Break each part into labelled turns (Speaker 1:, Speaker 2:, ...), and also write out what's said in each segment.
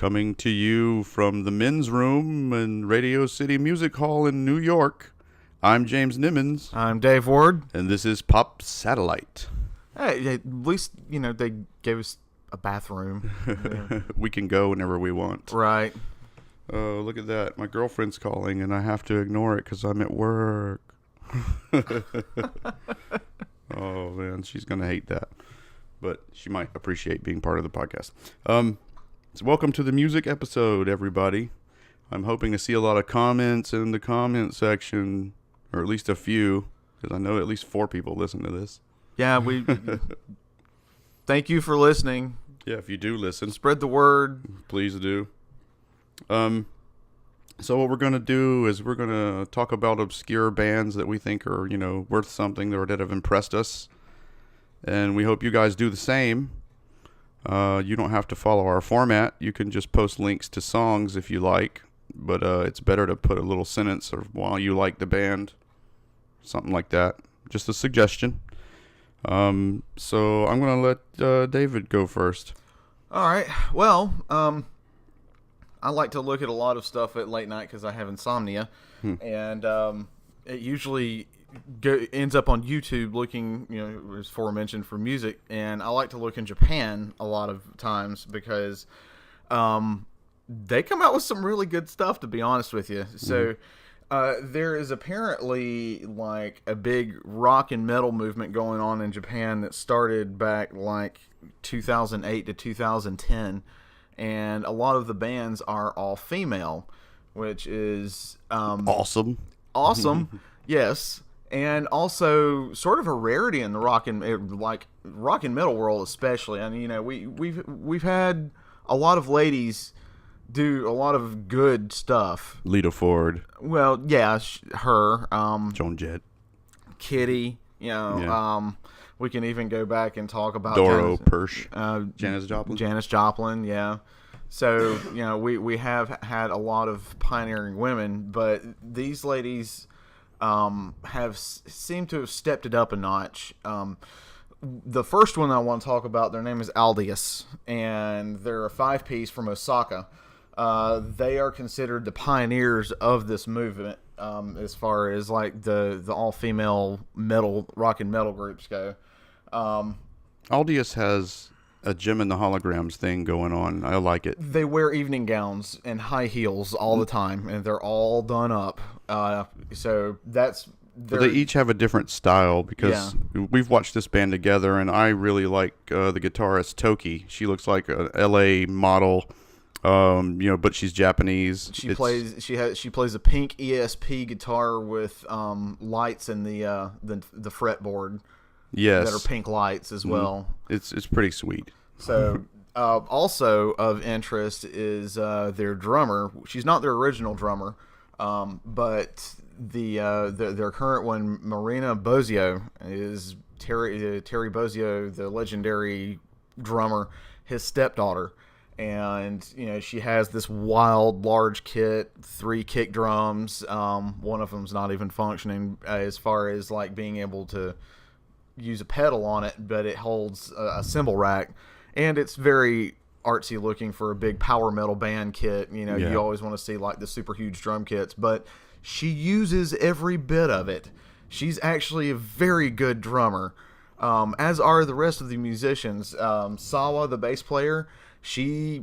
Speaker 1: Coming to you from the men's room in Radio City Music Hall in New York, I'm James Nimmons.
Speaker 2: I'm Dave Ward.
Speaker 1: And this is Pop Satellite.
Speaker 2: Hey, at least, they gave us a bathroom.
Speaker 1: We can go whenever we want.
Speaker 2: Right.
Speaker 1: Oh, look at that. My girlfriend's calling, and I have to ignore it because I'm at work. Oh, man, she's going to hate that. But she might appreciate being part of the podcast. So welcome to the music episode, everybody. I'm hoping to see a lot of comments in the comment section, or at least a few, because I know at least 4 people listen to this.
Speaker 2: Yeah, we thank you for listening.
Speaker 1: Yeah, if you do listen,
Speaker 2: spread the word.
Speaker 1: Please do. So what we're going to do is we're going to talk about obscure bands that we think are, worth something or that have impressed us. And we hope you guys do the same. You don't have to follow our format. You can just post links to songs if you like. But it's better to put a little sentence of why you like the band. Something like that. Just a suggestion. So I'm going to let David go first.
Speaker 2: All right. Well, I like to look at a lot of stuff at late night because I have insomnia. And it usually ends up on YouTube looking, as aforementioned, for music. And I like to look in Japan a lot of times because they come out with some really good stuff, to be honest with you. So there is apparently like a big rock and metal movement going on in Japan that started back like 2008 to 2010. And a lot of the bands are all female, which is
Speaker 1: awesome.
Speaker 2: Yes. And also sort of a rarity in the rock and metal world, especially. I mean, we've had a lot of ladies do a lot of good stuff.
Speaker 1: Lita Ford.
Speaker 2: Well, yeah, her.
Speaker 1: Joan Jett.
Speaker 2: Kitty. We can even go back and talk about
Speaker 1: Doro Persh. Janis Joplin.
Speaker 2: Janis Joplin, yeah. So we have had a lot of pioneering women, but these ladies seemed to have stepped it up a notch. The first one I want to talk about, their name is Aldius, and they're a 5-piece from Osaka. They are considered the pioneers of this movement as far as like the all-female metal, rock and metal groups go.
Speaker 1: Aldius has a Gem and the Holograms thing going on. I like it.
Speaker 2: They wear evening gowns and high heels all the time, and they're all done up. So that's...
Speaker 1: They each have a different style because we've watched this band together, and I really like the guitarist Toki. She looks like a LA model, but she's Japanese.
Speaker 2: She plays a pink ESP guitar with lights in the fretboard.
Speaker 1: Yes,
Speaker 2: that are pink lights as well.
Speaker 1: It's pretty sweet. So,
Speaker 2: also of interest is their drummer. She's not their original drummer, but their current one, Marina Bozio, is Terry Bozio, the legendary drummer, his stepdaughter. And she has this wild large kit, 3 kick drums. One of them's not even functioning as far as like being able to use a pedal on it, but it holds a cymbal rack, and it's very artsy looking for a big power metal band kit. You always want to see like the super huge drum kits, but she uses every bit of it. She's actually a very good drummer, as are the rest of the musicians. Sawa, the bass player, she's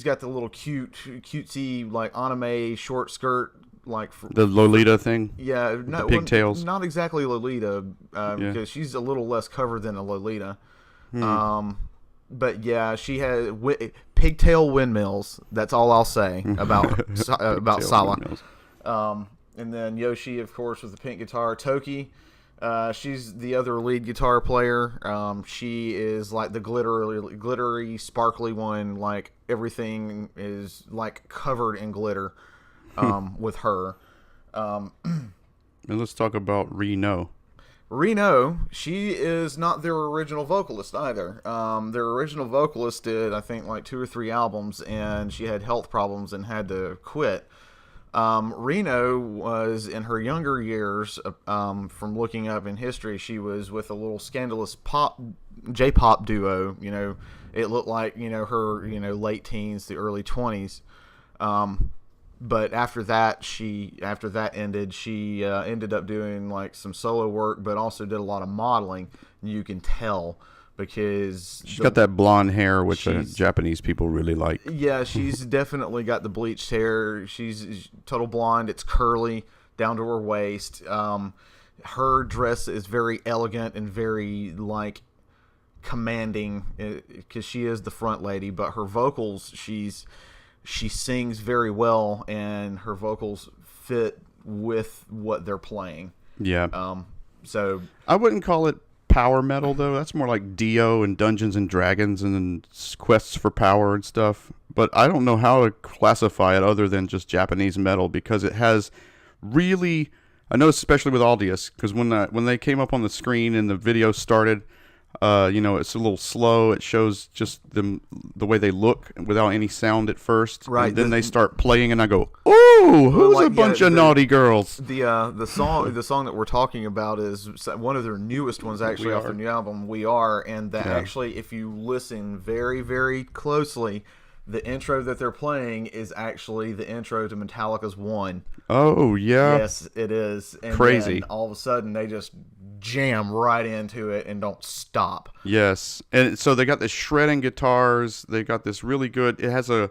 Speaker 2: got the little cutesy like anime short skirt, like
Speaker 1: the Lolita thing.
Speaker 2: Yeah,
Speaker 1: the pigtails.
Speaker 2: Not exactly Lolita, because she's a little less covered than a Lolita. But yeah, she has pigtail windmills. That's all I'll say about Sawa. And then Yoshi, of course, with the pink guitar. Toki, she's the other lead guitar player. She is like the glittery, sparkly one. Like everything is like covered in glitter. With her.
Speaker 1: And let's talk about Reno.
Speaker 2: Reno, she is not their original vocalist either. Their original vocalist did, I think, like 2 or 3 albums, and she had health problems and had to quit. Reno was, in her younger years, from looking up in history, she was with a little scandalous J-pop duo. it looked like, her, late teens, the early 20s. But after that ended, she ended up doing like some solo work, but also did a lot of modeling. And you can tell because
Speaker 1: she's got that blonde hair, which Japanese people really like.
Speaker 2: Yeah, she's definitely got the bleached hair. She's total blonde. It's curly down to her waist. Her dress is very elegant and very like commanding because she is the front lady. But her vocals, she sings very well, and her vocals fit with what they're playing.
Speaker 1: Yeah.
Speaker 2: So
Speaker 1: I wouldn't call it power metal though. That's more like Dio and Dungeons and Dragons and quests for power and stuff. But I don't know how to classify it other than just Japanese metal, because it has really, I know especially with Aldius, because when they came up on the screen and the video started, it's a little slow. It shows just the way they look without any sound at first.
Speaker 2: Right.
Speaker 1: And then they start playing, and I go, "Ooh, who's a bunch of naughty girls?"
Speaker 2: The song that we're talking about is one of their newest ones, actually, off their new album, We Are. And that actually, if you listen very, very closely, the intro that they're playing is actually the intro to Metallica's One.
Speaker 1: Oh, yeah.
Speaker 2: Yes, it is. And
Speaker 1: crazy.
Speaker 2: Then all of a sudden, they just jam right into it and don't stop.
Speaker 1: Yes. And so they got the shredding guitars. They got this really good, it has a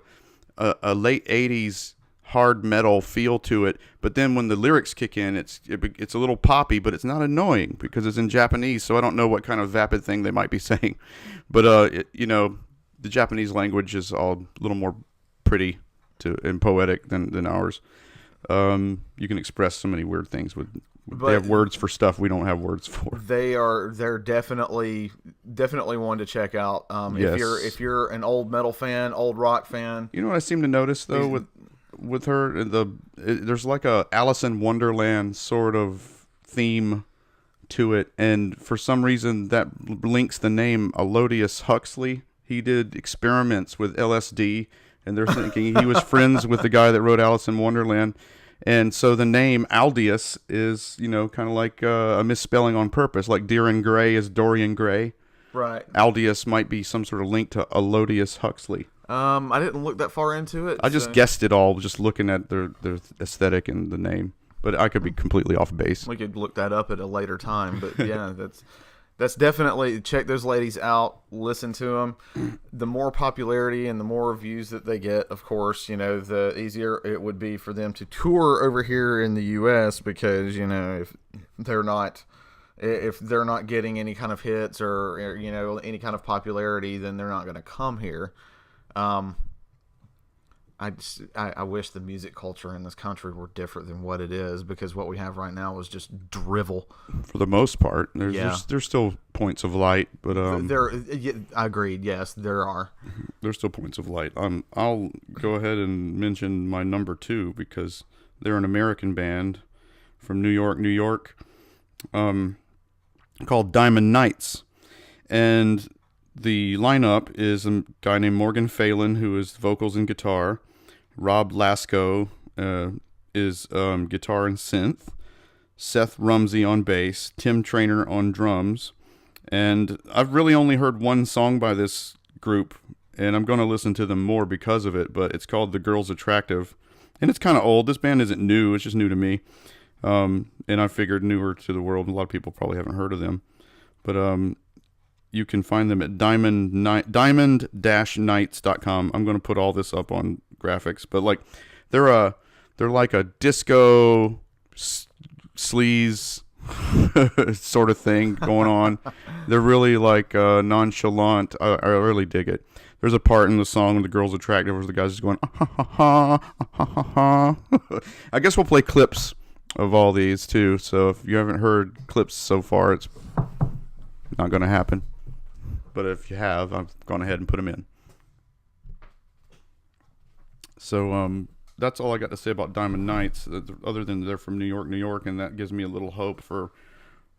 Speaker 1: late 80s hard metal feel to it. But then when the lyrics kick in, it's a little poppy, but it's not annoying because it's in Japanese. So I don't know what kind of vapid thing they might be saying. But, the Japanese language is all a little more pretty and poetic than ours. You can express so many weird things they have words for stuff we don't have words for.
Speaker 2: They're definitely one to check out.
Speaker 1: Yes.
Speaker 2: If you're an old metal fan, old rock fan.
Speaker 1: You know what I seem to notice though with her, there's like a Alice in Wonderland sort of theme to it, and for some reason that links the name Aldous Huxley. He did experiments with LSD, and they're thinking he was friends with the guy that wrote Alice in Wonderland. And so the name Aldius is, kind of like a misspelling on purpose, like Deering Gray is Dorian Gray.
Speaker 2: Right.
Speaker 1: Aldius might be some sort of link to Aldous Huxley.
Speaker 2: I didn't look that far into it.
Speaker 1: I just guessed it all, just looking at their aesthetic and the name. But I could be completely off base.
Speaker 2: We could look that up at a later time. But yeah, that's definitely, check those ladies out, listen to them. The more popularity and the more reviews that they get, of course, the easier it would be for them to tour over here in the U.S. because, if they're not getting any kind of hits or any kind of popularity, then they're not going to come here. I wish the music culture in this country were different than what it is, because what we have right now is just drivel.
Speaker 1: For the most part, there's still points of light, but
Speaker 2: I agreed. Yes, there are.
Speaker 1: There's still points of light. I'll go ahead and mention my number 2 because they're an American band from New York, called Diamond Knights, and the lineup is a guy named Morgan Phelan, who is vocals and guitar. Rob Lasko is guitar and synth. Seth Rumsey on bass. Tim Trainer on drums. And I've really only heard one song by this group, and I'm going to listen to them more because of it, but it's called The Girl's Attractive. And it's kind of old. This band isn't new. It's just new to me. And I figured newer to the world. A lot of people probably haven't heard of them. But you can find them at diamond-nights.com. I'm going to put all this up on graphics, but like they're like a disco sleaze sort of thing going on. They're really like nonchalant. I really dig it. There's a part in the song when the girl's attractive where the guy's just going ha. I guess we'll play clips of all these too, so if you haven't heard clips so far, it's not going to happen. But if you have, I've gone ahead and put them in. So that's all I got to say about Diamond Knights, other than they're from New York, and that gives me a little hope for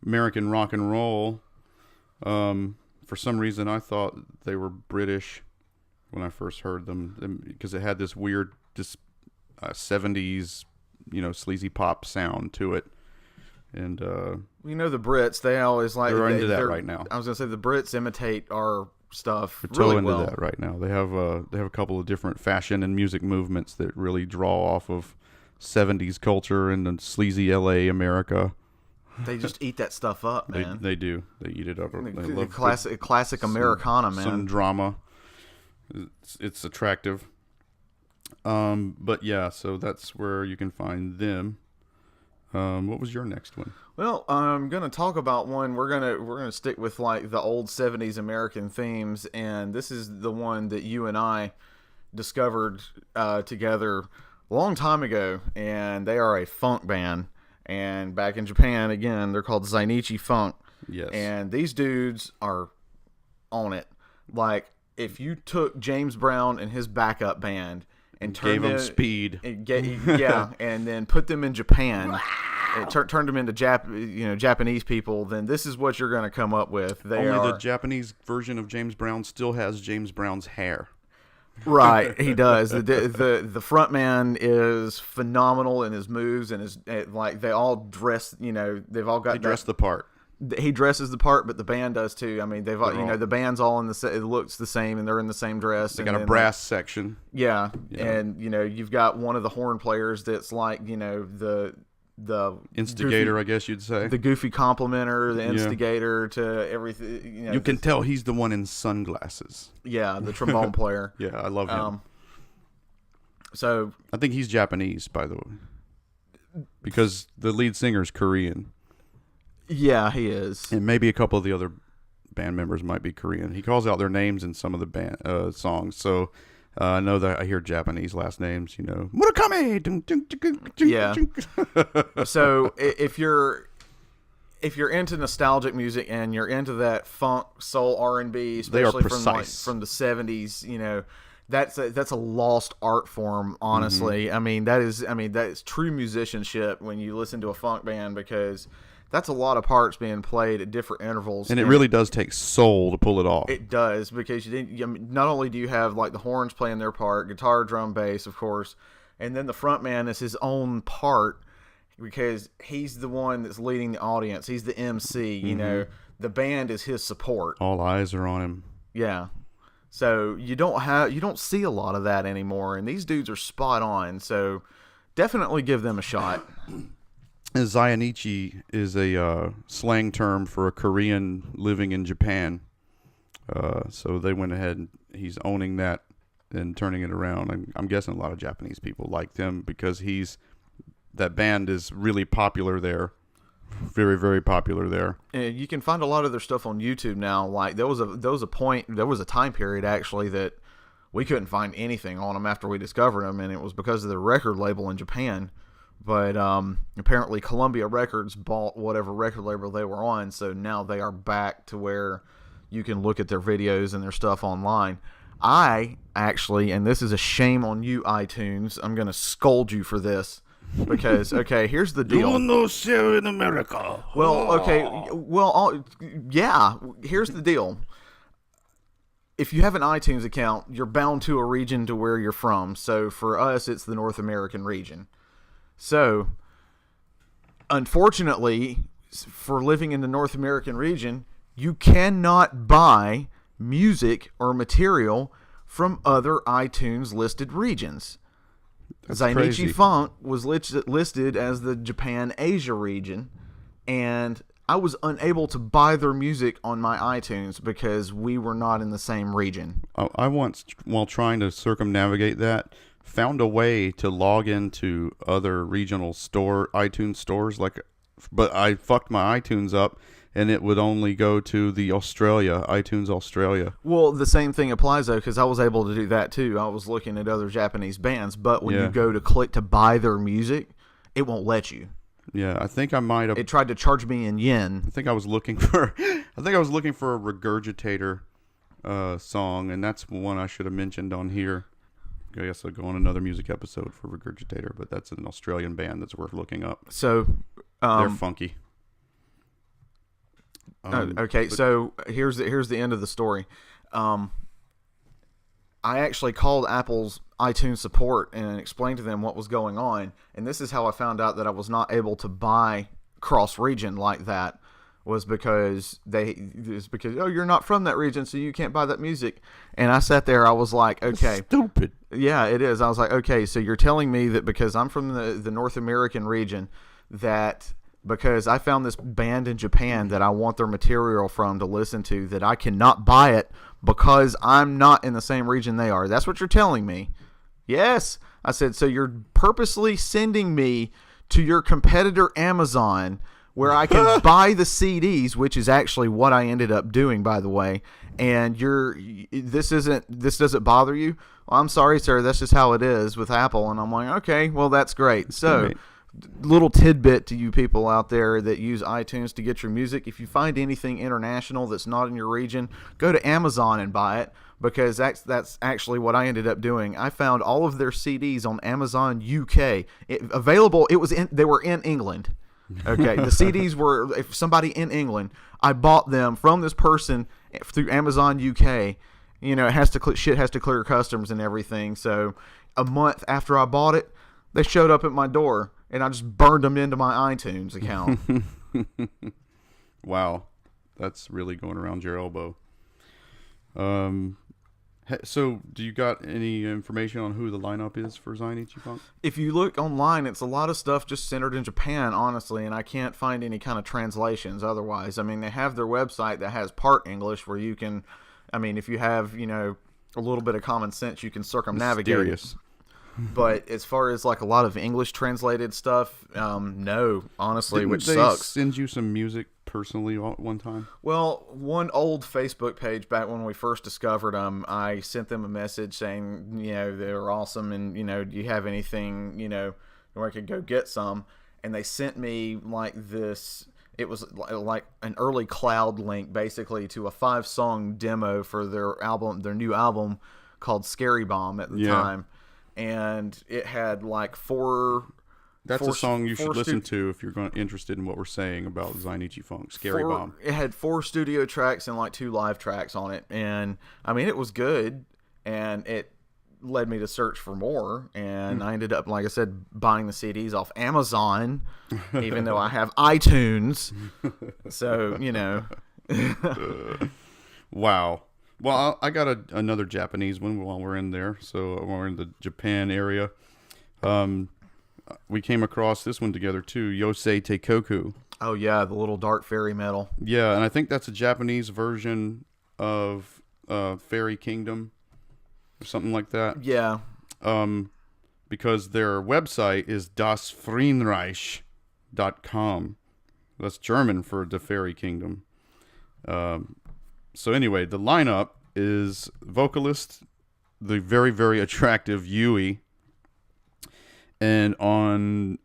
Speaker 1: American rock and roll. For some reason, I thought they were British when I first heard them, because it had this weird 70s, sleazy pop sound to it. And
Speaker 2: the Brits, they always like,
Speaker 1: they're into that right now.
Speaker 2: I was gonna say the Brits imitate our stuff
Speaker 1: They're toe
Speaker 2: really
Speaker 1: into
Speaker 2: well.
Speaker 1: that right now. They have a couple of different fashion and music movements that really draw off of 70s culture and the sleazy LA America.
Speaker 2: They just eat that stuff up, man.
Speaker 1: They do. They eat it up. They love
Speaker 2: Classic Americana, man.
Speaker 1: Some drama. It's attractive. But yeah, so that's where you can find them. What was your next one?
Speaker 2: Well, I'm gonna talk about one. We're gonna stick with like the old '70s American themes, and this is the one that you and I discovered together a long time ago. And they are a funk band, and back in Japan, again, they're called Zainichi Funk.
Speaker 1: Yes.
Speaker 2: And these dudes are on it. Like if you took James Brown and his backup band and
Speaker 1: gave them speed,
Speaker 2: and then put them in Japan. Turned them into Japanese people, then this is what you're going to come up with.
Speaker 1: The Japanese version of James Brown still has James Brown's hair.
Speaker 2: Right, he does. The front man is phenomenal in his moves and his like. They all dress. They've all got.
Speaker 1: They dress the part.
Speaker 2: He dresses the part, but the band does too. I mean, the band's all in it looks the same, and they're in the same dress.
Speaker 1: They got a brass section.
Speaker 2: Yeah, and you've got one of the horn players that's like the
Speaker 1: instigator,
Speaker 2: goofy,
Speaker 1: I guess you'd say.
Speaker 2: The goofy complimenter, the instigator to everything.
Speaker 1: You can tell he's the one in sunglasses.
Speaker 2: Yeah, the trombone player.
Speaker 1: Yeah, I love him.
Speaker 2: So
Speaker 1: I think he's Japanese, by the way, because the lead singer's Korean.
Speaker 2: Yeah, he is.
Speaker 1: And maybe a couple of the other band members might be Korean. He calls out their names in some of the band songs, so I know that I hear Japanese last names. Murakami.
Speaker 2: Yeah. So if you're into nostalgic music and you're into that funk, soul, R&B, especially from the 70s, that's a lost art form. Honestly,
Speaker 1: Mm-hmm.
Speaker 2: that is true musicianship when you listen to a funk band, because that's a lot of parts being played at different intervals,
Speaker 1: and it really does take soul to pull it off.
Speaker 2: It does, because not only do you have like the horns playing their part, guitar, drum, bass, of course, and then the front man is his own part, because he's the one that's leading the audience. He's the MC.
Speaker 1: Mm-hmm.
Speaker 2: The band is his support.
Speaker 1: All eyes are on him.
Speaker 2: Yeah. So you don't see a lot of that anymore, and these dudes are spot on. So definitely give them a shot.
Speaker 1: Zainichi is a slang term for a Korean living in Japan. So they went ahead and he's owning that and turning it around. I'm guessing a lot of Japanese people like him because that band is really popular there. Very, very popular there.
Speaker 2: And you can find a lot of their stuff on YouTube now. Like there was a time period actually that we couldn't find anything on them after we discovered them, and it was because of their record label in Japan. But apparently Columbia Records bought whatever record label they were on, so now they are back to where you can look at their videos and their stuff online. I actually, and this is a shame on you, iTunes, I'm going to scold you for this, because, okay, here's the deal.
Speaker 1: You no share in America.
Speaker 2: Well, okay, yeah, here's the deal. If you have an iTunes account, you're bound to a region to where you're from. So for us, it's the North American region. So, unfortunately, for living in the North American region, you cannot buy music or material from other iTunes listed regions. Zainichi Funk was listed as the Japan Asia region, and I was unable to buy their music on my iTunes because we were not in the same region.
Speaker 1: I once, while trying to circumnavigate that, found a way to log into other regional iTunes stores, but I fucked my iTunes up, and it would only go to the iTunes Australia.
Speaker 2: Well, the same thing applies though, because I was able to do that too. I was looking at other Japanese bands, but when you go to click to buy their music, it won't let you.
Speaker 1: Yeah, I think I might have.
Speaker 2: It tried to charge me in yen.
Speaker 1: I think I was looking for a Regurgitator song, and that's one I should have mentioned on here. I guess I'll go on another music episode for Regurgitator, but that's an Australian band that's worth looking up.
Speaker 2: So
Speaker 1: they're funky.
Speaker 2: Okay, so here's the end of the story. I actually called Apple's iTunes support and explained to them what was going on, and this is how I found out that I was not able to buy cross-region like that. was because oh, you're not from that region, so you can't buy that music. And I sat there, I was like, okay,
Speaker 1: Stupid.
Speaker 2: yeah, it is. I was like, okay, so you're telling me that because I'm from the North American region, that because I found this band in Japan that I want their material from to listen to, that I cannot buy it because I'm not in the same region they are. That's what you're telling me. Yes. I said, so you're purposely sending me to your competitor Amazon where I can buy the CDs, which is actually what I ended up doing, by the way. And this doesn't bother you? Well, I'm sorry, sir. That's just how it is with Apple. And I'm like, okay, well, that's great. So, little tidbit to you people out there that use iTunes to get your music. If you find anything international that's not in your region, go to Amazon and buy it, because that's actually what I ended up doing. I found all of their CDs on Amazon UK available. They were in England. Okay, the CDs were, if somebody in England, I bought them from this person through Amazon UK. You know, shit has to clear customs and everything. So a month after I bought it, they showed up at my door, and I just burned them into my iTunes account.
Speaker 1: Wow, that's really going around your elbow. So, do you got any information on who the lineup is for Zainichi Funk?
Speaker 2: If you look online, it's a lot of stuff just centered in Japan, honestly, and I can't find any kind of translations otherwise. I mean, they have their website that has part English where you can, I mean, if you have, you know, a little bit of common sense, you can circumnavigate it. But as far as like a lot of English translated stuff, no, honestly,
Speaker 1: Didn't
Speaker 2: which
Speaker 1: they
Speaker 2: sucks.
Speaker 1: send you some music personally one time?
Speaker 2: Well, one old Facebook page back when we first discovered them, I sent them a message saying, you know, they were awesome, and, you know, do you have anything, you know, where I could go get some? And they sent me like this. It was like an early cloud link, basically, to a 5-song demo for their new album called Scary Bomb at the time. And it had like
Speaker 1: That's a song you should listen to if you're interested in what we're saying about Zainichi Funk. Scary Bomb.
Speaker 2: It had 4 studio tracks and like 2 live tracks on it. And I mean, it was good. And it led me to search for more. And I ended up, like I said, buying the CDs off Amazon, even though I have iTunes. So, you know.
Speaker 1: Wow. Well, I got another Japanese one while we're in there. So we're in the Japan area. We came across this one together too, Yosei Teikoku.
Speaker 2: Oh yeah, the little dark fairy metal.
Speaker 1: Yeah, and I think that's a Japanese version of Fairy Kingdom or something like that.
Speaker 2: Yeah.
Speaker 1: Because their website is dasfrienreich.com. That's German for the Fairy Kingdom. So anyway, the lineup is vocalist, the very, very attractive Yui. And on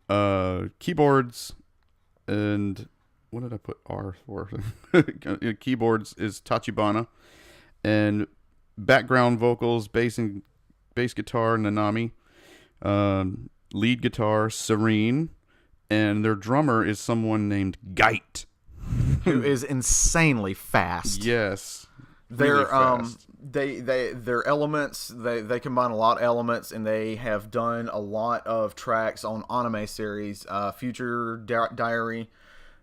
Speaker 1: keyboards, and what did I put R for? Keyboards is Tachibana. And background vocals, bass guitar, Nanami. Lead guitar, Serene. And their drummer is someone named Geit.
Speaker 2: Who is insanely fast.
Speaker 1: Yes.
Speaker 2: They're
Speaker 1: really fast.
Speaker 2: Their elements, they combine a lot of elements, and they have done a lot of tracks on anime series, Future Diary,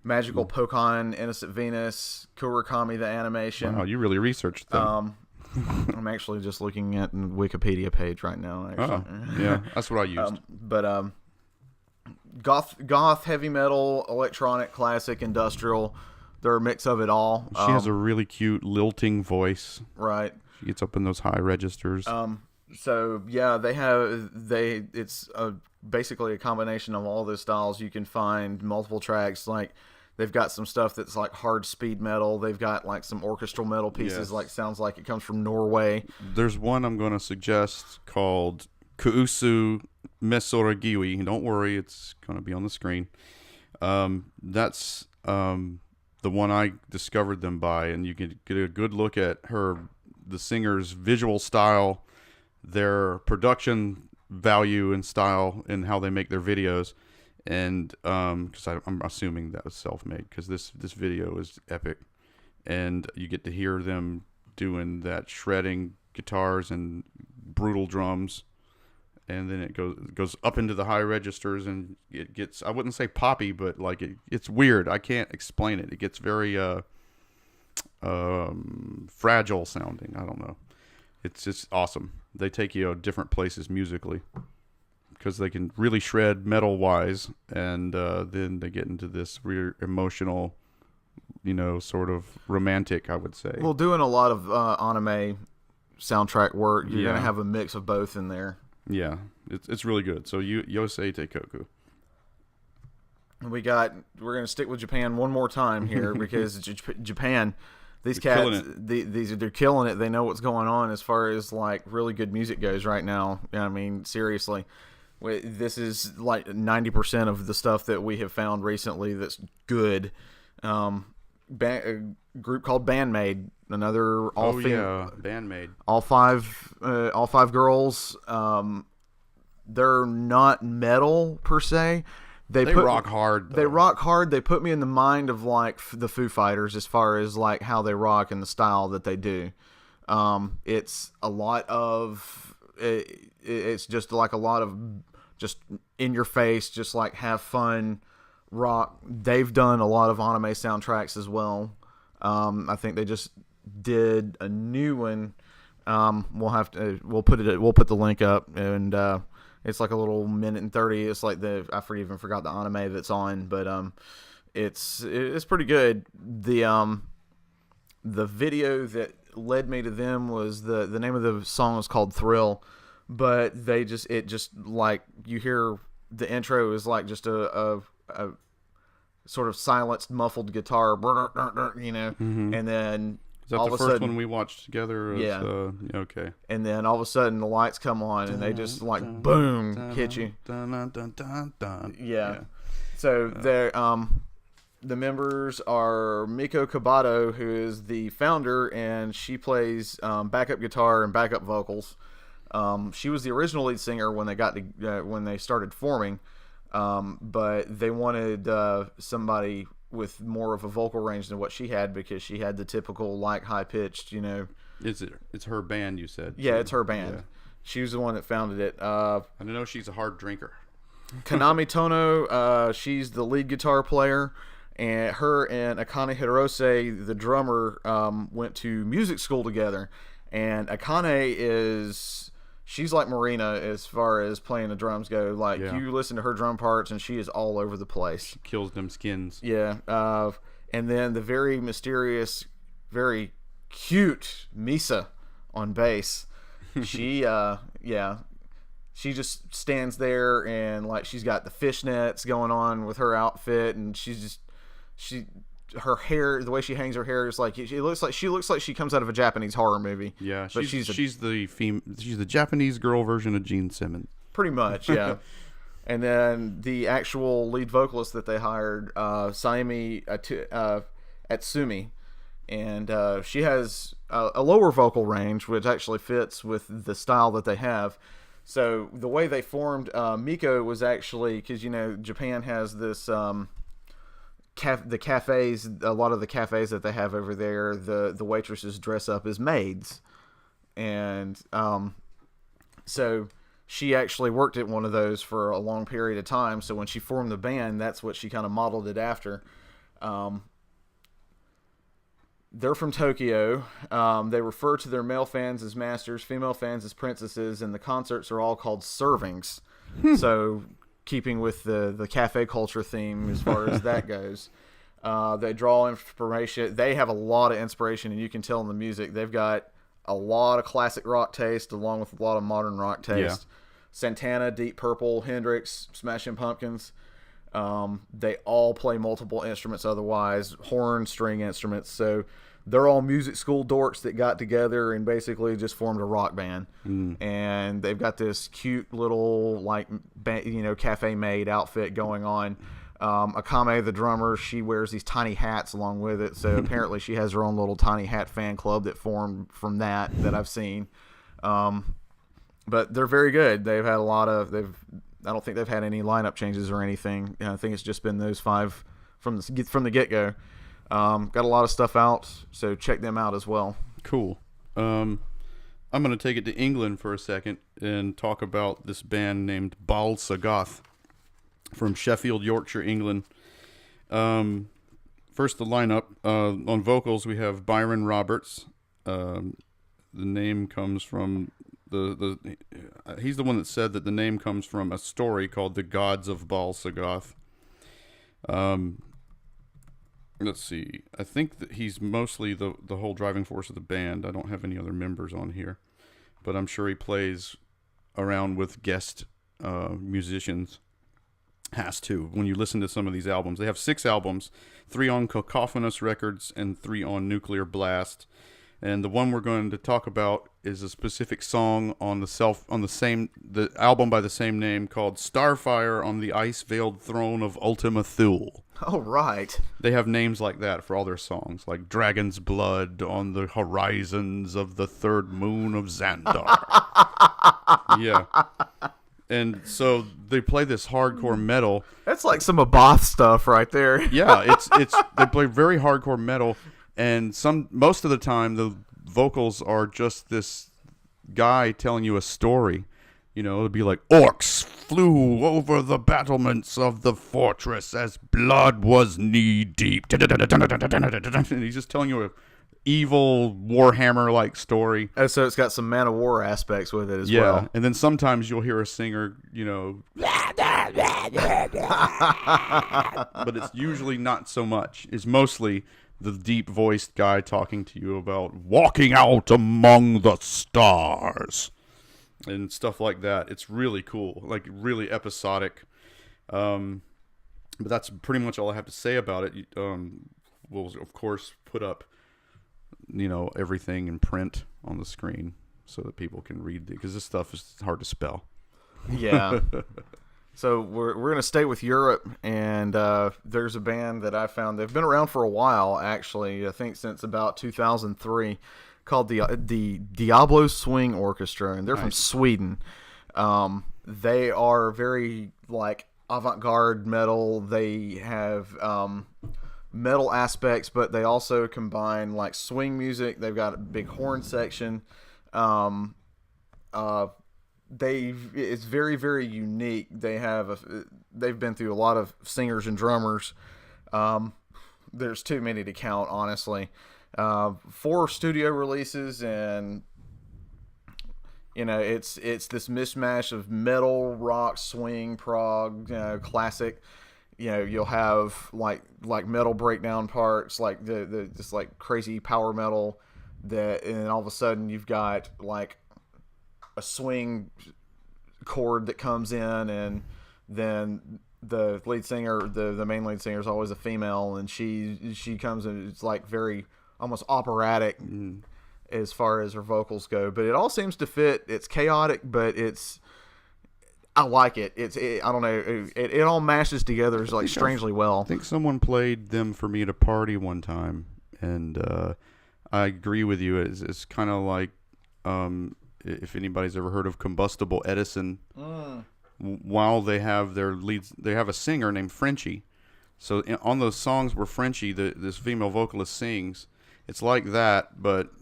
Speaker 2: Magical Pokemon, Innocent Venus, Kurakami the animation.
Speaker 1: Wow, you really researched them.
Speaker 2: I'm actually just looking at the Wikipedia page right now. Actually.
Speaker 1: Oh, yeah, that's what I used.
Speaker 2: But goth, heavy metal, electronic, classic, industrial. They're a mix of it all.
Speaker 1: She has a really cute lilting voice.
Speaker 2: Right.
Speaker 1: She gets up in those high registers.
Speaker 2: So yeah, it's basically a combination of all those styles. You can find multiple tracks. Like they've got some stuff that's like hard speed metal. They've got like some orchestral metal pieces.
Speaker 1: Yes.
Speaker 2: Like sounds like it comes from Norway.
Speaker 1: There's one I'm going to suggest called Kuusu Mesoragiwi. Don't worry, it's going to be on the screen. That's the one I discovered them by, and you can get a good look at the singer's visual style, their production value and style, and how they make their videos. And because I'm assuming that was self-made, because this video is epic, and you get to hear them doing that shredding guitars and brutal drums. and then it goes up into the high registers, and it gets, I wouldn't say poppy, but like it's weird. I can't explain it. It gets very fragile sounding. I don't know. It's just awesome. They take you different places musically because they can really shred metal wise, and then they get into this weird emotional, sort of romantic, I would say.
Speaker 2: Well, doing a lot of anime soundtrack work, you're gonna have a mix of both in there.
Speaker 1: Yeah, it's really good. So Yosei Teikoku.
Speaker 2: We're gonna stick with Japan one more time here because Japan, these cats, they're killing it. They know what's going on as far as like really good music goes right now. I mean, seriously, this is like 90% of the stuff that we have found recently that's good. A group called Bandmade, another
Speaker 1: Bandmade.
Speaker 2: All five girls. They're not metal per se. They
Speaker 1: rock hard.
Speaker 2: They rock hard. They put me in the mind of like the Foo Fighters as far as like how they rock and the style that they do. It's a lot of it's just like a lot of just in your face, just like have fun rock. They've done a lot of anime soundtracks as well. I think they just did a new one. We'll put the link up, and it's like a little minute and 30. It's like I even forgot the anime that's on, but it's pretty good. The video that led me to them was the name of the song was called Thrill, but it just like you hear the intro is like just a sort of silenced, muffled guitar,
Speaker 1: Mm-hmm.
Speaker 2: and then
Speaker 1: is that the first one we watched together? Okay.
Speaker 2: And then all of a sudden the lights come on and they just like boom hit you. Yeah. So the members are Miko Kabato, who is the founder, and she plays backup guitar and backup vocals. She was the original lead singer when they started forming. But they wanted somebody with more of a vocal range than what she had because she had the typical like high pitched,
Speaker 1: It's her band, you said?
Speaker 2: Yeah, it's her band. Yeah. She was the one that founded it.
Speaker 1: I know she's a hard drinker.
Speaker 2: Kanami Tono, she's the lead guitar player, and her and Akane Hirose, the drummer, went to music school together. And Akane she's like Marina as far as playing the drums go. Like, you listen to her drum parts, and she is all over the place. She
Speaker 1: kills them skins.
Speaker 2: Yeah. And then the very mysterious, very cute Misa on bass. She, she just stands there, and like she's got the fishnets going on with her outfit, and her hair, the way she hangs her hair is like she looks like she comes out of a Japanese horror movie.
Speaker 1: Yeah, but she's the Japanese girl version of Gene Simmons.
Speaker 2: Pretty much, yeah. And then the actual lead vocalist that they hired, Saimi Atsumi, and she has a lower vocal range, which actually fits with the style that they have. So the way they formed, Miko was actually, because Japan has this. The cafes, a lot of the cafes that they have over there, the waitresses dress up as maids, and so she actually worked at one of those for a long period of time. So when she formed the band, that's what she kind of modeled it after. They're from Tokyo. They refer to their male fans as masters, female fans as princesses, and the concerts are all called servings. So keeping with the cafe culture theme as far as that goes. They draw inspiration. They have a lot of inspiration, and you can tell in the music. They've got a lot of classic rock taste along with a lot of modern rock taste. Yeah. Santana, Deep Purple, Hendrix, Smashing Pumpkins. They all play multiple instruments otherwise, horn, string instruments. So they're all music school dorks that got together and basically just formed a rock band. And they've got this cute little cafe maid outfit going on. Akame, the drummer, she wears these tiny hats along with it. So apparently she has her own little tiny hat fan club that formed from that I've seen. But they're very good. They've had I don't think they've had any lineup changes or anything. I think it's just been those five from the get-go. Got a lot of stuff out, so check them out as well.
Speaker 1: Cool. I'm going to take it to England for a second and talk about this band named Bal Sagoth from Sheffield, Yorkshire, England. First, the lineup. On vocals, we have Byron Roberts. The name comes from he's the one that said that the name comes from a story called The Gods of Bal Sagoth. Let's see. I think that he's mostly the whole driving force of the band. I don't have any other members on here, but I'm sure he plays around with guest musicians. Has to. When you listen to some of these albums, they have 6 albums, 3 on Cacophonous Records and 3 on Nuclear Blast. And the one we're going to talk about is a specific song on the album by the same name called Starfire on the Ice-Veiled Throne of Ultima Thule.
Speaker 2: Oh, right.
Speaker 1: They have names like that for all their songs, like Dragon's Blood on the Horizons of the Third Moon of Xandar. Yeah. And so they play this hardcore metal.
Speaker 2: That's like some Aboth stuff right there.
Speaker 1: Yeah, it's they play very hardcore metal, and most of the time the vocals are just this guy telling you a story. You know, it'll be like, orcs flew over the battlements of the fortress as blood was knee deep. And he's just telling you a evil Warhammer-like story.
Speaker 2: Oh, so it's got some Man of War aspects with it as well.
Speaker 1: Yeah, and then sometimes you'll hear a singer, you know, but it's usually not so much. It's mostly the deep-voiced guy talking to you about walking out among the stars and stuff like that. It's really cool, like really episodic. But that's pretty much all I have to say about it. We'll, of course, put up, you know, everything in print on the screen so that people can read it, because this stuff is hard to spell.
Speaker 2: Yeah. So we're going to stay with Europe, and there's a band that I found. They've been around for a while, actually. I think since about 2003, called the Diablo Swing Orchestra, and they're from Sweden. They are very like avant-garde metal. They have metal aspects, but they also combine like swing music. They've got a big horn section. It's very, very unique. They've been through a lot of singers and drummers. There's too many to count, honestly. 4 studio releases, and you know, it's this mishmash of metal, rock, swing, prog, classic. You know, you'll have like metal breakdown parts, like the just like crazy power metal, and then all of a sudden you've got like a swing chord that comes in, and then the lead singer, the main lead singer, is always a female, and she comes and it's like very almost operatic as far as her vocals go, but it all seems to fit. It's chaotic, but I like it. I don't know. It all mashes together like strangely well.
Speaker 1: I think someone played them for me at a party one time, and I agree with you. It's kind of like if anybody's ever heard of Combustible Edison. While they have their leads, they have a singer named Frenchie. So on those songs where Frenchie, this female vocalist, sings, it's like that, but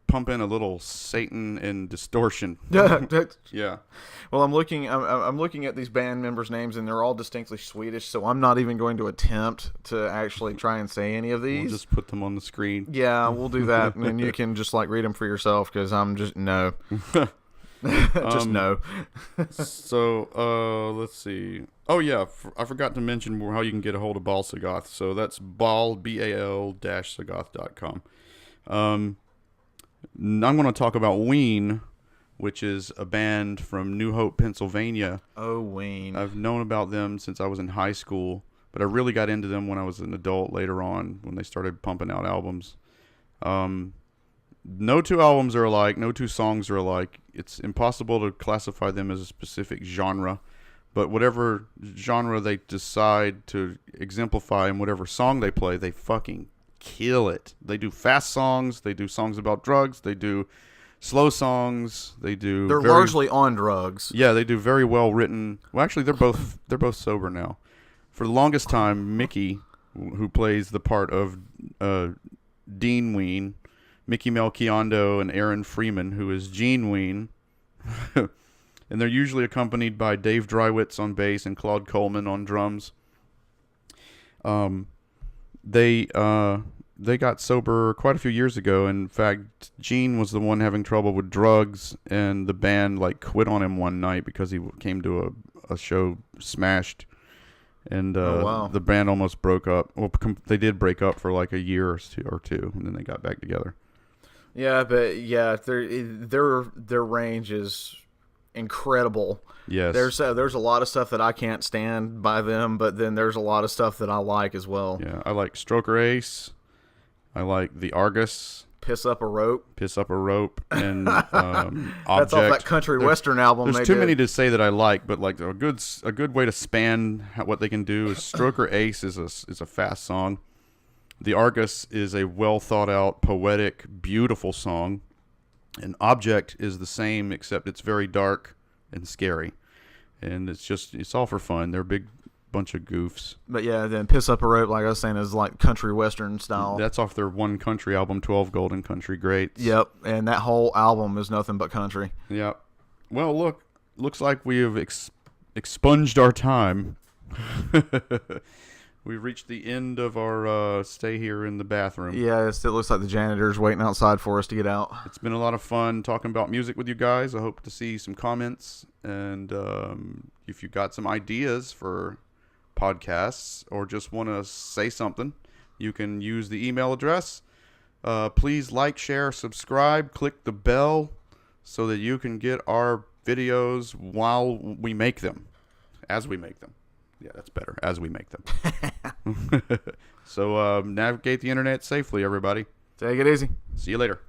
Speaker 1: pump in a little Satan and distortion. Yeah.
Speaker 2: Well, I'm looking at these band members' names, and they're all distinctly Swedish, so I'm not even going to attempt to actually try and say any of these.
Speaker 1: We'll just put them on the screen.
Speaker 2: Yeah, we'll do that, and then you can just like read them for yourself, because I'm just no. Just no.
Speaker 1: So, let's see. Oh, yeah, I forgot to mention how you can get a hold of Bal Sagoth. So that's bal-sagoth.com. I'm going to talk about Ween, which is a band from New Hope, Pennsylvania.
Speaker 2: Oh, Ween.
Speaker 1: I've known about them since I was in high school, but I really got into them when I was an adult later on, when they started pumping out albums. No 2 albums are alike. No 2 songs are alike. It's impossible to classify them as a specific genre, but whatever genre they decide to exemplify in whatever song they play, they fucking kill it. They do fast songs. They do songs about drugs. They do slow songs. They're
Speaker 2: largely on drugs.
Speaker 1: Yeah, they do very well written. Well, actually, they're both sober now. For the longest time, Mickey, who plays the part of Dean Ween, Mickey Melchiondo and Aaron Freeman, who is Gene Ween. And they're usually accompanied by Dave Drywitz on bass and Claude Coleman on drums. They got sober quite a few years ago. In fact, Gene was the one having trouble with drugs, and the band like quit on him one night because he came to a show smashed, and the band almost broke up. Well, they did break up for like a year or two, and then they got back together.
Speaker 2: Yeah, but yeah, their range is incredible.
Speaker 1: Yes.
Speaker 2: There's a lot of stuff that I can't stand by them, but then there's a lot of stuff that I like as well.
Speaker 1: Yeah, I like Stroker Ace. I like the Argus.
Speaker 2: Piss Up a Rope,
Speaker 1: and
Speaker 2: That's
Speaker 1: Object.
Speaker 2: off that country western album.
Speaker 1: There's too many to say that I like, but like a good way to span what they can do is Stroker Ace is a fast song. The Argus is a well thought out, poetic, beautiful song. And Object is the same, except it's very dark and scary. And it's all for fun. They're a big bunch of goofs.
Speaker 2: But yeah, then Piss Up a Rope, like I was saying, is like country western style.
Speaker 1: That's off their one country album, 12 Golden Country Greats.
Speaker 2: Yep, and that whole album is nothing but country.
Speaker 1: Yep. Well, looks like we have expunged our time. We've reached the end of our stay here in the bathroom.
Speaker 2: Yeah, it looks like the janitor's waiting outside for us to get out.
Speaker 1: It's been a lot of fun talking about music with you guys. I hope to see some comments. And if you got some ideas for podcasts or just want to say something, you can use the email address. Please like, share, subscribe, click the bell so that you can get our videos while we make them, as we make them. Yeah, that's better. As we make them. So navigate the internet safely, everybody.
Speaker 2: Take it easy.
Speaker 1: See you later.